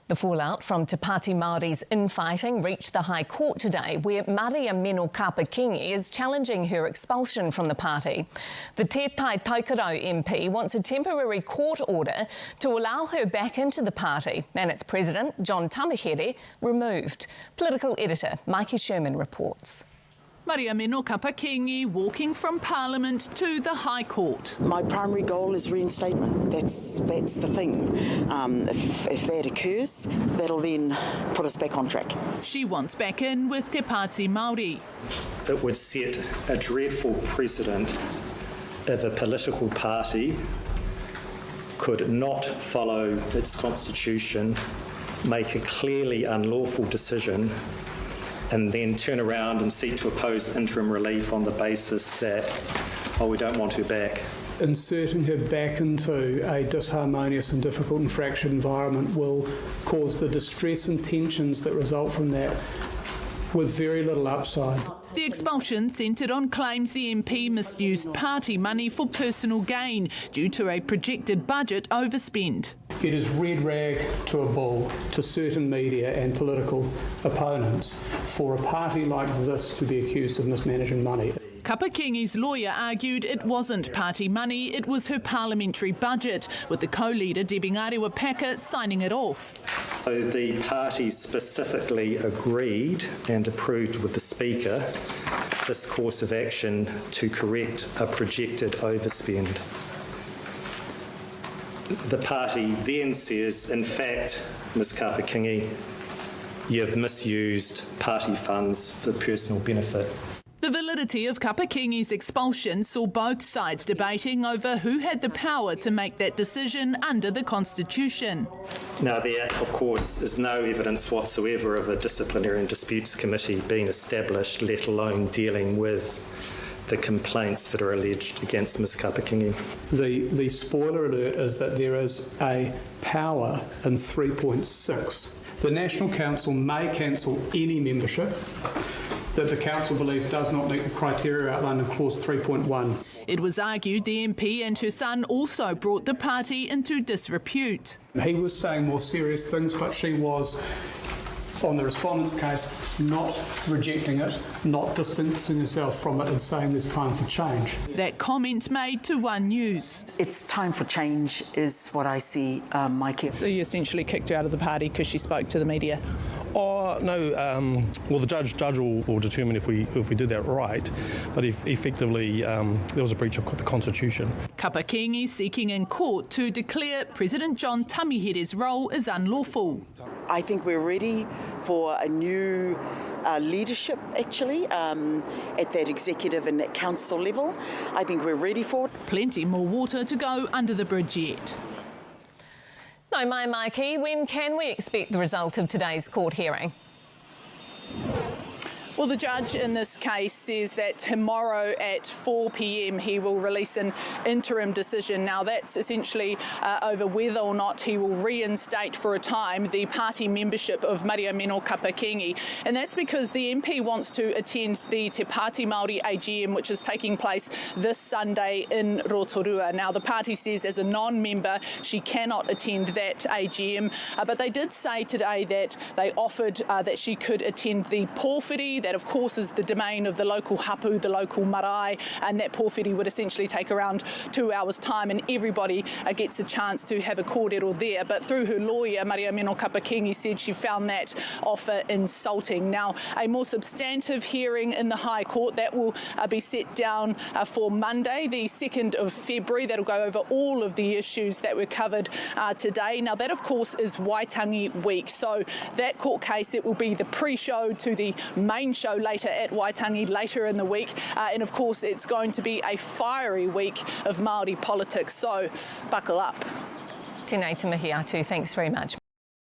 The fallout from Te Pāti Māori's infighting reached the High Court today, where Mariameno Kapa-Kingi is challenging her expulsion from the party. The Te Taikaurau MP wants a temporary court order to allow her back into the party and its president, John Tamihere, removed. Political editor Maiki Sherman reports. Mariameno Kapa-Kingi walking from Parliament to the High Court. My primary goal is reinstatement. That's the thing. If that occurs, that'll then put us back on track. She wants back in with Te Pāti Māori. It would set a dreadful precedent if a political party could not follow its constitution, make a clearly unlawful decision, and then turn around and seek to oppose interim relief on the basis that, we don't want her back. Inserting her back into a disharmonious and difficult and fractured environment will cause the distress and tensions that result from that with very little upside. The expulsion centred on claims the MP misused party money for personal gain due to a projected budget overspend. It is red rag to a bull to certain media and political opponents for a party like this to be accused of mismanaging money. Kapa-Kingi's lawyer argued it wasn't party money, it was her parliamentary budget, with the co-leader Debbie Ngarewa-Packer signing it off. So the party specifically agreed and approved with the Speaker this course of action to correct a projected overspend. The party then says, in fact, Ms Kapa-Kingi, you've misused party funds for personal benefit. The validity of Kapa-Kingi's expulsion saw both sides debating over who had the power to make that decision under the Constitution. Now, there, of course, is no evidence whatsoever of a disciplinary and disputes committee being established, let alone dealing with the complaints that are alleged against Ms Kapa-Kingi. The spoiler alert is that there is a power in 3.6. The National Council may cancel any membership that the Council believes does not meet the criteria outlined in Clause 3.1. It was argued the MP and her son also brought the party into disrepute. He was saying more serious things, but she was, on the respondent's case, not rejecting it, not distancing herself from it and saying there's time for change. That comment made to One News. It's time for change is what I see, Maiki. So you essentially kicked her out of the party because she spoke to the media? Oh, no, well, the judge will determine if we did that right, but effectively there was a breach of the Constitution. Kapa-Kingi seeking in court to declare President John Tamihere's role as unlawful. I think we're ready for a new leadership, actually, at that executive and that council level. I think we're ready for it. Plenty more water to go under the bridge yet. No, my Maiki, when can we expect the result of today's court hearing? Well, the judge in this case says that tomorrow at 4 p.m. he will release an interim decision. Now, that's essentially over whether or not he will reinstate for a time the party membership of Mariameno Kapa-Kingi. And that's because the MP wants to attend the Te Pāti Māori AGM, which is taking place this Sunday in Rotorua. Now, the party says as a non-member she cannot attend that AGM, but they did say today that they offered that she could attend the pōwhiri. That, of course, is the domain of the local hapu, the local marae, and that pōwhiri would essentially take around 2 hours' time, and everybody gets a chance to have a kōrero there. But through her lawyer, Mariameno Kapa-Kingi said she found that offer insulting. Now, a more substantive hearing in the High Court, that will be set down for Monday, the 2nd of February. That'll go over all of the issues that were covered today. Now, that, of course, is Waitangi Week. So that court case, it will be the pre-show to the main show later at Waitangi later in the week, and of course it's going to be a fiery week of Māori politics, so buckle up. Tēnei te mihi atu, thanks very much.